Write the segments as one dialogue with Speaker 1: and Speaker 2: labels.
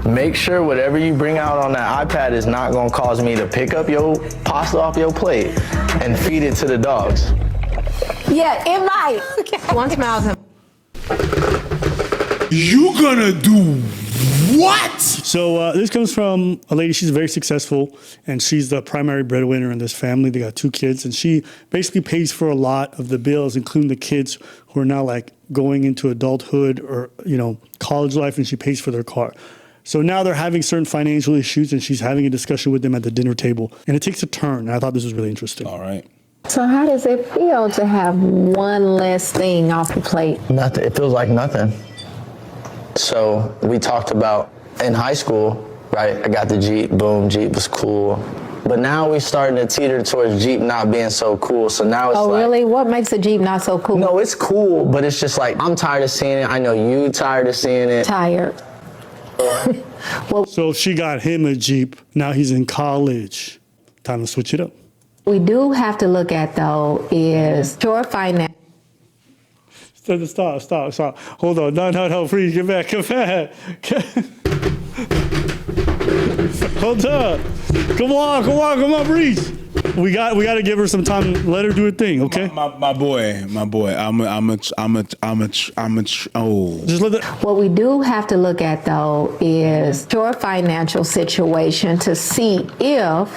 Speaker 1: Make sure whatever you bring out on that iPad is not gonna cause me to pick up your pasta off your plate and feed it to the dogs.
Speaker 2: Yeah, it might. Once Miles.
Speaker 3: You gonna do what?
Speaker 4: So this comes from a lady. She's very successful, and she's the primary breadwinner in this family. They got 2 kids, and she basically pays for a lot of the bills, including the kids who are now like going into adulthood or, you know, college life, and she pays for their car. So now they're having certain financial issues, and she's having a discussion with them at the dinner table, and it takes a turn. And I thought this was really interesting.
Speaker 3: All right.
Speaker 2: So how does it feel to have one less thing off the plate?
Speaker 1: Nothing. It feels like nothing. So we talked about in high school, right? I got the Jeep, boom, Jeep was cool. But now we're starting to teeter towards Jeep not being so cool. So now it's
Speaker 2: Oh, really? What makes a Jeep not so cool?
Speaker 1: No, it's cool, but it's just like, I'm tired of seeing it. I know you tired of seeing it.
Speaker 2: Tired.
Speaker 4: So she got him a Jeep. Now he's in college. Time to switch it up.
Speaker 2: We do have to look at, though, is your finance.
Speaker 4: Stop. Hold on. No, freeze. Get back. Hold up. Come on, breeze. We got to give her some time. Let her do her thing, okay?
Speaker 3: My boy.
Speaker 4: Just let the.
Speaker 2: What we do have to look at, though, is your financial situation to see if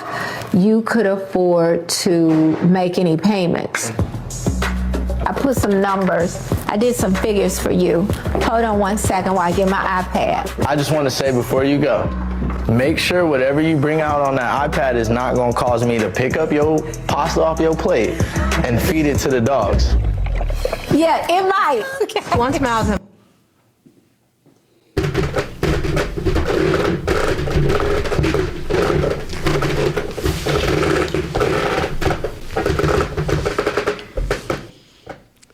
Speaker 2: you could afford to make any payments. I put some numbers. I did some figures for you. Hold on one second while I get my iPad.
Speaker 1: I just want to say before you go, make sure whatever you bring out on that iPad is not going to cause me to pick up your pasta off your plate and feed it to the dogs.
Speaker 2: Yeah, it might. Once Miles.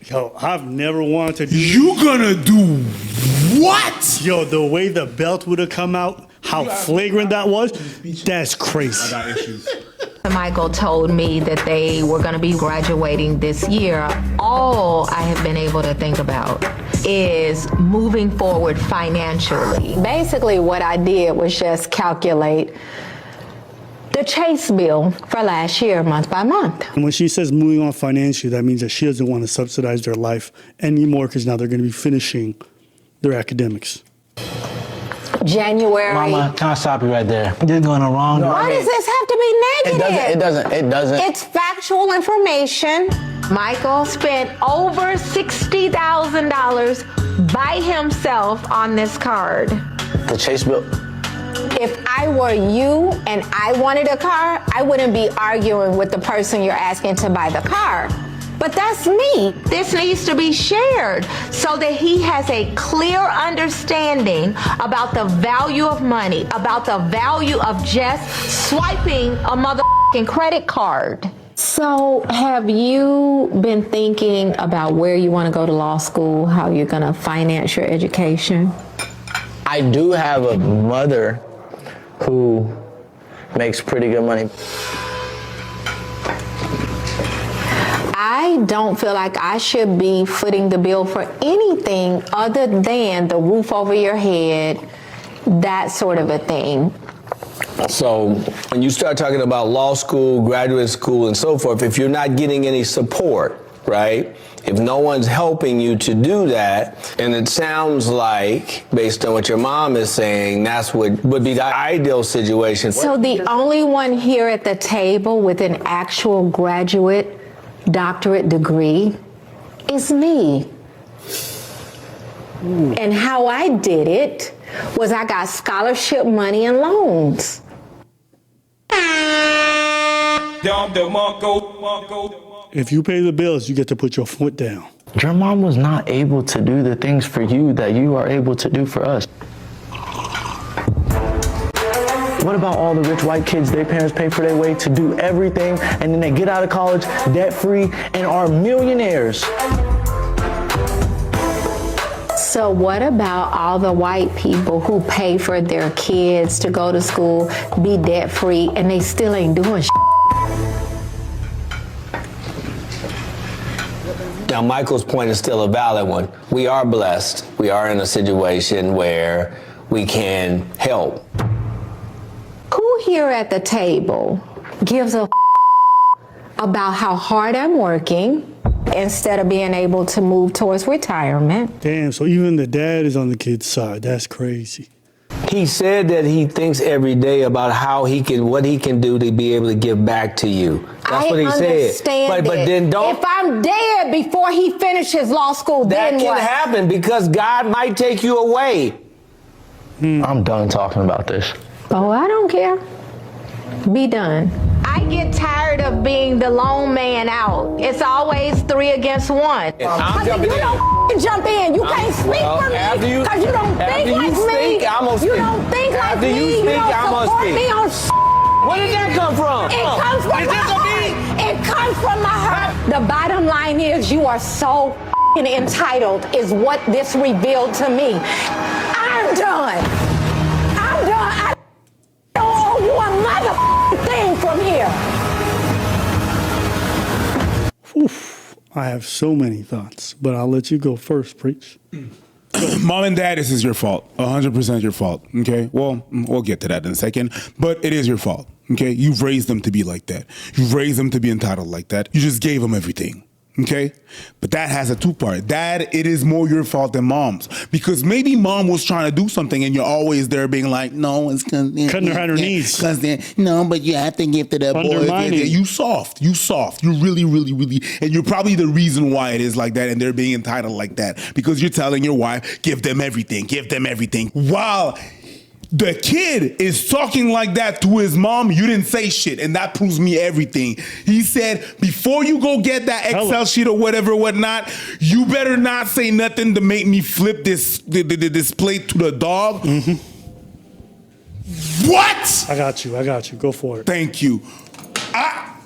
Speaker 4: Yo, I've never wanted to.
Speaker 3: You gonna do what?
Speaker 4: Yo, the way the belt would have come out, how flagrant that was, that's crazy.
Speaker 3: I got issues.
Speaker 5: Michael told me that they were going to be graduating this year. All I have been able to think about is moving forward financially.
Speaker 2: Basically, what I did was just calculate the Chase bill for last year, month by month.
Speaker 4: And when she says moving on financially, that means that she doesn't want to subsidize their life anymore because now they're going to be finishing their academics.
Speaker 2: January.
Speaker 6: Mama, can I stop you right there? This is going the wrong
Speaker 2: Why does this have to be negative?
Speaker 1: It doesn't.
Speaker 2: It's factual information.
Speaker 5: Michael spent over $60,000 by himself on this card.
Speaker 1: The Chase bill.
Speaker 2: If I were you and I wanted a car, I wouldn't be arguing with the person you're asking to buy the car. But that's me.
Speaker 5: This needs to be shared so that he has a clear understanding about the value of money, about the value of just swiping a motherfucking credit card.
Speaker 2: So have you been thinking about where you want to go to law school, how you're going to finance your education?
Speaker 1: I do have a mother who makes pretty good money.
Speaker 2: I don't feel like I should be footing the bill for anything other than the roof over your head, that sort of a thing.
Speaker 7: So when you start talking about law school, graduate school, and so forth, if you're not getting any support, right? If no one's helping you to do that, and it sounds like, based on what your mom is saying, that's what would be the ideal situation.
Speaker 2: So the only one here at the table with an actual graduate doctorate degree is me. And how I did it was I got scholarship money and loans.
Speaker 4: If you pay the bills, you get to put your foot down.
Speaker 1: Your mom was not able to do the things for you that you are able to do for us. What about all the rich white kids, their parents pay for their way to do everything, and then they get out of college debt-free and are millionaires?
Speaker 2: So what about all the white people who pay for their kids to go to school, be debt-free, and they still ain't doing shit?
Speaker 7: Now, Michael's point is still a valid one. We are blessed. We are in a situation where we can help.
Speaker 2: Who here at the table gives a about how hard I'm working instead of being able to move towards retirement?
Speaker 4: Damn, so even the dad is on the kid's side. That's crazy.
Speaker 7: He said that he thinks every day about what he can do to be able to give back to you. That's what he said.
Speaker 2: Understand
Speaker 7: But
Speaker 2: it.
Speaker 7: then don't.
Speaker 2: If I'm dead before he finishes law school,
Speaker 7: That
Speaker 2: then
Speaker 7: can
Speaker 2: what?
Speaker 7: happen because God might take you away.
Speaker 1: I'm done talking about this.
Speaker 2: Oh, I don't care. Be done.
Speaker 5: I get tired of being the lone man out. It's always 3 against 1.
Speaker 7: I'm
Speaker 2: But
Speaker 7: jumping
Speaker 2: you
Speaker 7: in.
Speaker 2: don't jump in. You can't speak
Speaker 7: well,
Speaker 2: for
Speaker 7: after
Speaker 2: me
Speaker 7: you-
Speaker 2: because you don't
Speaker 7: after
Speaker 2: think
Speaker 7: you
Speaker 2: like
Speaker 7: speak,
Speaker 2: me.
Speaker 7: I'm gonna
Speaker 2: You
Speaker 7: speak.
Speaker 2: don't think like
Speaker 7: After you
Speaker 2: me.
Speaker 7: speak,
Speaker 2: you don't
Speaker 7: I'm gonna
Speaker 2: support
Speaker 7: speak.
Speaker 2: me on
Speaker 7: Where did that come from?
Speaker 2: It comes from
Speaker 7: Is
Speaker 2: my
Speaker 7: this a
Speaker 2: heart. It comes from my heart. The bottom line is you are so entitled is what this revealed to me. I'm done. I'm done. I don't owe you a mother thing from here.
Speaker 4: Oof, I have so many thoughts, but I'll let you go first, Preach.
Speaker 3: Mom and dad, this is your fault. 100% your fault. Okay. Well, we'll get to that in a second, but it is your fault. Okay. You've raised them to be like that. You've raised them to be entitled like that. You just gave them everything. Okay. But that has a two-part. Dad, it is more your fault than mom's because maybe mom was trying to do something and you're always there being like, no, it's because
Speaker 4: Cutting her on her knees.
Speaker 3: Because no, but you have to give to that boy.
Speaker 4: Undermining.
Speaker 3: You soft. You really, really, really, and you're probably the reason why it is like that and they're being entitled like that because you're telling your wife, give them everything. While the kid is talking like that to his mom, you didn't say shit, and that proves me everything. He said, before you go get that Excel sheet or whatever, whatnot, you better not say nothing to make me flip this plate to the dog.
Speaker 4: Mm-hmm.
Speaker 3: What?
Speaker 4: I got you. Go for it.
Speaker 3: Thank you.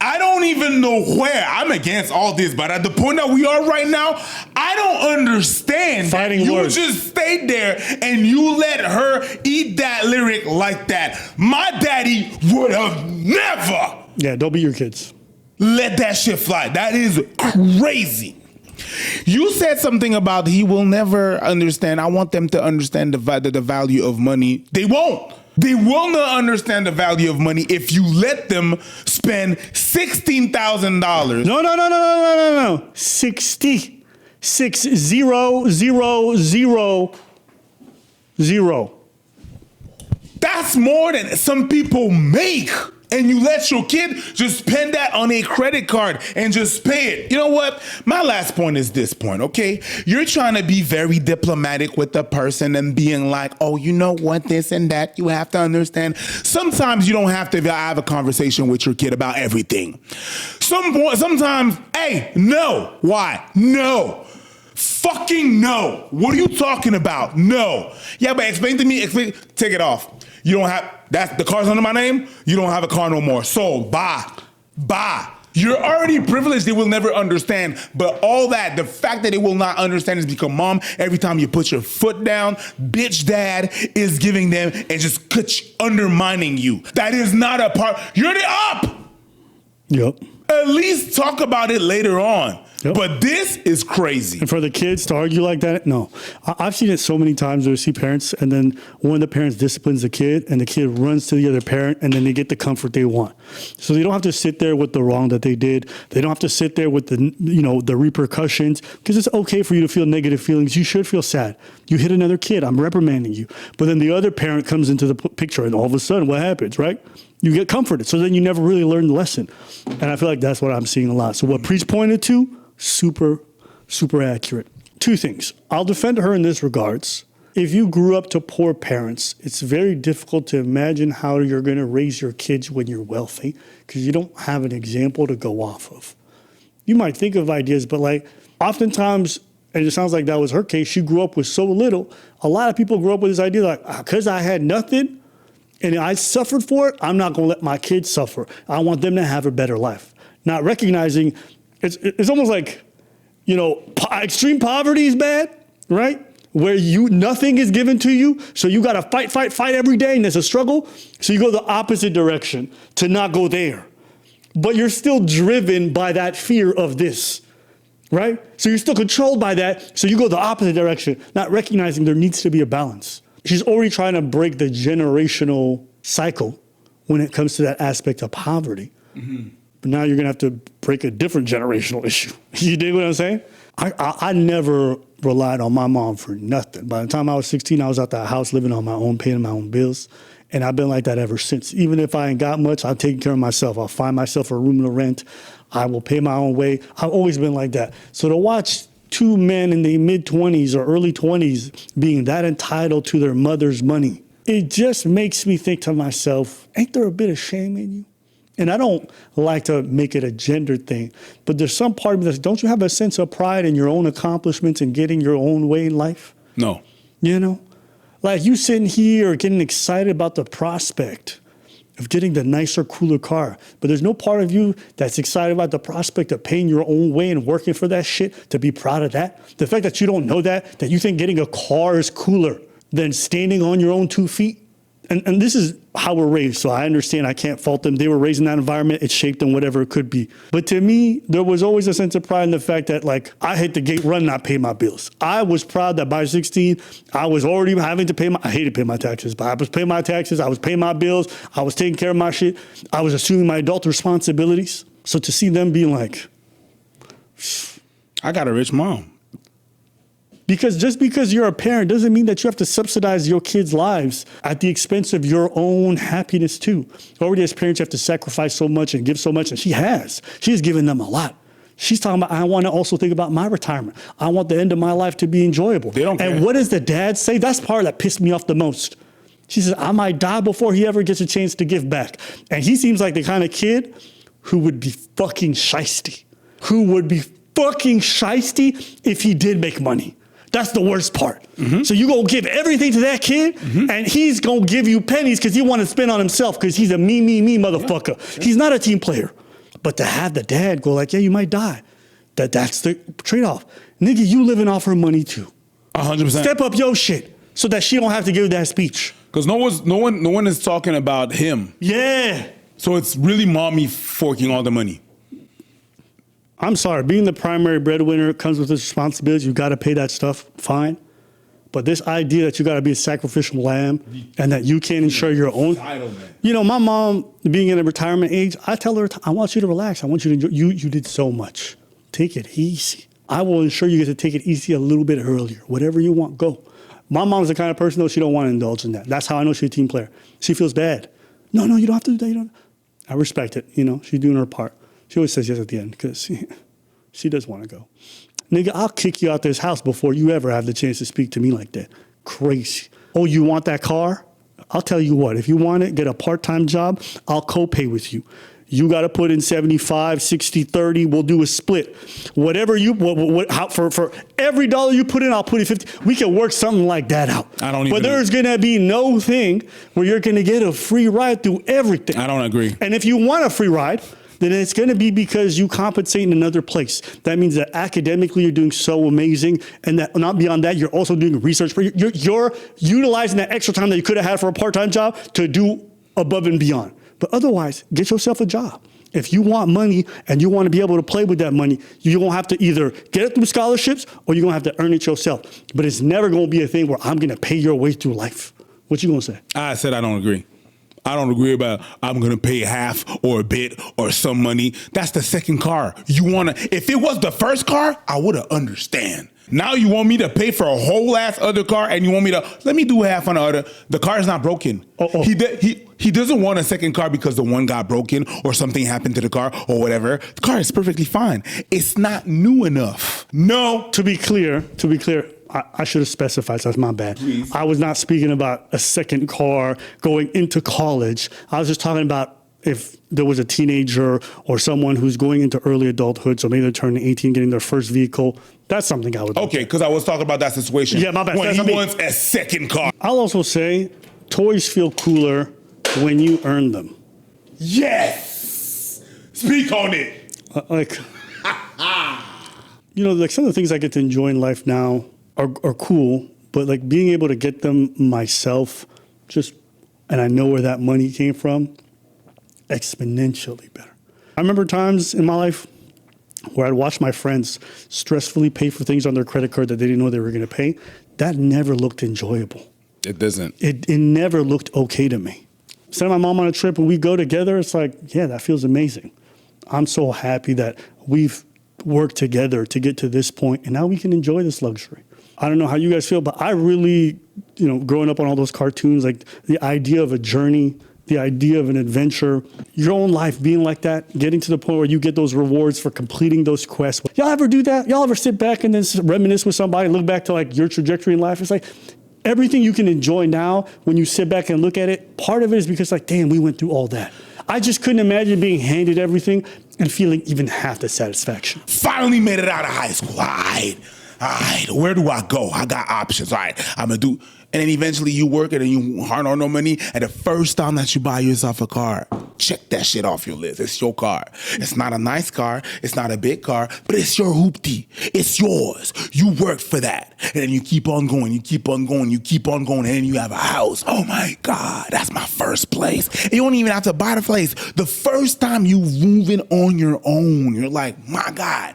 Speaker 3: I don't even know where. I'm against all this, but at the point that we are right now, I don't understand.
Speaker 4: Fighting
Speaker 3: you
Speaker 4: words.
Speaker 3: just stayed there and you let her eat that lyric like that. My daddy would have never
Speaker 4: Yeah, don't be your kids.
Speaker 3: let that shit fly. That is crazy. You said something about he will never understand. I want them to understand the value of money. They won't. They will not understand the value of money if you let them spend $16,000.
Speaker 4: No. 60. 60000.
Speaker 3: That's more than some people make. And you let your kid just spend that on a credit card and just pay it. You know what? My last point is this point, okay? You're trying to be very diplomatic with the person and being like, oh, you know what, this and that. You have to understand. Sometimes you don't have to have a conversation with your kid about everything. Sometimes, hey, no. Why? No. Fucking no. What are you talking about? No. Yeah, but explain to me. Take it off. You don't have, the car's under my name. You don't have a car no more. Sold. Bye. You're already privileged. They will never understand. But all that, the fact that they will not understand is because mom, every time you put your foot down, bitch dad is giving them and just undermining you. That is not a part. You're the up.
Speaker 4: Yep.
Speaker 3: At least talk about it later on.
Speaker 4: Yep.
Speaker 3: But this is crazy.
Speaker 4: And for the kids to argue like that, no. I've seen it so many times where you see parents and then one of the parents disciplines the kid and the kid runs to the other parent and then they get the comfort they want. So they don't have to sit there with the wrong that they did. They don't have to sit there with the repercussions because it's okay for you to feel negative feelings. You should feel sad. You hit another kid. I'm reprimanding you. But then the other parent comes into the picture and all of a sudden what happens, right? You get comforted. So then you never really learn the lesson. And I feel like that's what I'm seeing a lot. So what Preach pointed to, super accurate. Two things. I'll defend her in this regards. If you grew up to poor parents, it's very difficult to imagine how you're going to raise your kids when you're wealthy because you don't have an example to go off of. You might think of ideas, but like oftentimes, and it sounds like that was her case, she grew up with so little. A lot of people grew up with this idea like, because I had nothing and I suffered for it, I'm not going to let my kids suffer. I want them to have a better life. Not recognizing it's almost like, extreme poverty is bad, right? Where nothing is given to you, so you got to fight every day, and there's a struggle. So you go the opposite direction to not go there. But you're still driven by that fear of this, right? So you're still controlled by that, so you go the opposite direction, not recognizing there needs to be a balance. She's already trying to break the generational cycle when it comes to that aspect of poverty. But now you're going to have to break a different generational issue. You dig what I'm saying? I never relied on my mom for nothing. By the time I was 16, I was out the house living on my own, paying my own bills. And I've been like that ever since. Even if I ain't got much, I'm taking care of myself. I'll find myself a room to rent. I will pay my own way. I've always been like that. So to watch two men in the mid-20s or early 20s being that entitled to their mother's money, it just makes me think to myself, ain't there a bit of shame in you? And I don't like to make it a gender thing, but there's some part of me that says, don't you have a sense of pride in your own accomplishments and getting your own way in life?
Speaker 3: No.
Speaker 4: You know? Like you sitting here getting excited about the prospect of getting the nicer, cooler car, but there's no part of you that's excited about the prospect of paying your own way and working for that shit to be proud of that. The fact that you don't know that you think getting a car is cooler than standing on your own 2 feet. And this is how we're raised, so I understand. I can't fault them. They were raised in that environment. It shaped them, whatever it could be. But to me, there was always a sense of pride in the fact that, like, I hit the gate run, not pay my bills. I was proud that by 16, I was already having to pay I hated paying my taxes, but I was paying my taxes. I was paying my bills. I was taking care of my shit. I was assuming my adult responsibilities. So to see them being like,
Speaker 3: I got a rich mom.
Speaker 4: Because just because you're a parent doesn't mean that you have to subsidize your kids' lives at the expense of your own happiness too. Already as parents, you have to sacrifice so much and give so much, and she has. She has given them a lot. She's talking about, I want to also think about my retirement. I want the end of my life to be enjoyable.
Speaker 3: They don't care.
Speaker 4: And what does the dad say? That's the part that pissed me off the most. She says, I might die before he ever gets a chance to give back. And he seems like the kind of kid who would be fucking shiesty. Who would be fucking shiesty if he did make money. That's the worst part. So you gonna give everything to that kid, and he's gonna give you pennies because he want to spend on himself because he's a me motherfucker. Yeah. He's not a team player. But to have the dad go like, yeah, you might die. That's the trade-off. Nigga, you living off her money too.
Speaker 3: 100%.
Speaker 4: Step up your shit so that she don't have to give that speech.
Speaker 3: Because no one is talking about him.
Speaker 4: Yeah.
Speaker 3: So it's really mommy forking all the money.
Speaker 4: I'm sorry, being the primary breadwinner comes with its responsibilities. You got to pay that stuff, fine. But this idea that you got to be a sacrificial lamb and that you can't ensure your own. You know, my mom being in a retirement age, I tell her, I want you to relax. I want you to enjoy. You did so much. Take it easy. I will ensure you get to take it easy a little bit earlier. Whatever you want, go. My mom's the kind of person, though, she don't want to indulge in that. That's how I know she's a team player. She feels bad. No, you don't have to do that. You don't. I respect it. You know, she's doing her part. She always says yes at the end because she does want to go. Nigga, I'll kick you out this house before you ever have the chance to speak to me like that. Crazy. Oh, you want that car? I'll tell you what, if you want it, get a part-time job, I'll co-pay with you. You got to put in 75, 60, 30, we'll do a split. Whatever you, for every dollar you put in, I'll put in 50. We can work something like that out. But there's going to be no thing where you're going to get a free ride through everything.
Speaker 3: I don't agree.
Speaker 4: And if you want a free ride, then it's going to be because you compensate in another place. That means that academically you're doing so amazing, and that not beyond that, you're also doing research. You're utilizing that extra time that you could have had for a part-time job to do above and beyond. But otherwise, get yourself a job. If you want money and you want to be able to play with that money, you're going to have to either get it through scholarships or you're going to have to earn it yourself. But it's never going to be a thing where I'm going to pay your way through life. What you going to say?
Speaker 3: I said I don't agree. I don't agree about I'm going to pay half or a bit or some money. That's the second car. If it was the first car, I would have understand. Now you want me to pay for a whole ass other car and you want me to, let me do half on the other. The car is not broken. He doesn't want a second car because the one got broken or something happened to the car or whatever. The car is perfectly fine. It's not new enough. No.
Speaker 4: To be clear, I should have specified, so that's my bad.
Speaker 3: Please.
Speaker 4: I was not speaking about a second car going into college. I was just talking about if there was a teenager or someone who's going into early adulthood, so maybe they're turning 18, getting their first vehicle. That's something I would do.
Speaker 3: Okay, because I was talking about that situation.
Speaker 4: Yeah, my bad.
Speaker 3: When he wants a second car.
Speaker 4: I'll also say toys feel cooler when you earn them.
Speaker 3: Yes! Speak on it.
Speaker 4: You know, like some of the things I get to enjoy in life now are cool, but like being able to get them myself, and I know where that money came from, exponentially better. I remember times in my life where I'd watch my friends stressfully pay for things on their credit card that they didn't know they were going to pay. That never looked enjoyable.
Speaker 3: It doesn't.
Speaker 4: It never looked okay to me. Send my mom on a trip and we go together. It's like, yeah, that feels amazing. I'm so happy that we've worked together to get to this point, and now we can enjoy this luxury. I don't know how you guys feel, but I really, growing up on all those cartoons, like the idea of a journey, the idea of an adventure, your own life being like that, getting to the point where you get those rewards for completing those quests. Y'all ever do that? Y'all ever sit back and then reminisce with somebody, look back to like your trajectory in life? It's like everything you can enjoy now, when you sit back and look at it, part of it is because like, damn, we went through all that. I just couldn't imagine being handed everything and feeling even half the satisfaction.
Speaker 3: Finally made it out of high school. All right, where do I go? I got options. All right, I'm gonna do, and then eventually you work it and you hard on no money. And the first time that you buy yourself a car, check that shit off your list. It's your car. It's not a nice car. It's not a big car, but it's your hoopty. It's yours. You worked for that. And then you keep on going. You keep on going. You keep on going. And then you have a house. Oh my God, that's my first place. And you don't even have to buy the place. The first time you moving on your own, you're like, my God.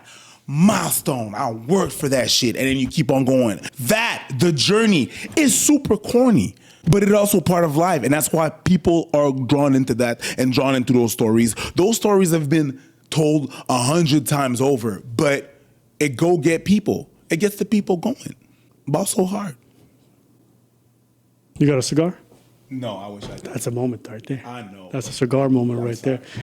Speaker 3: Milestone, I worked for that shit, and then you keep on going. The journey is super corny, but it's also part of life, and that's why people are drawn into that and drawn into those stories. Those stories have been told 100 times over, but it go get people. It gets the people going. Ball so hard.
Speaker 4: You got a cigar?
Speaker 3: No, I wish I did.
Speaker 4: That's a moment right there.
Speaker 3: I know.
Speaker 4: That's a cigar moment right there.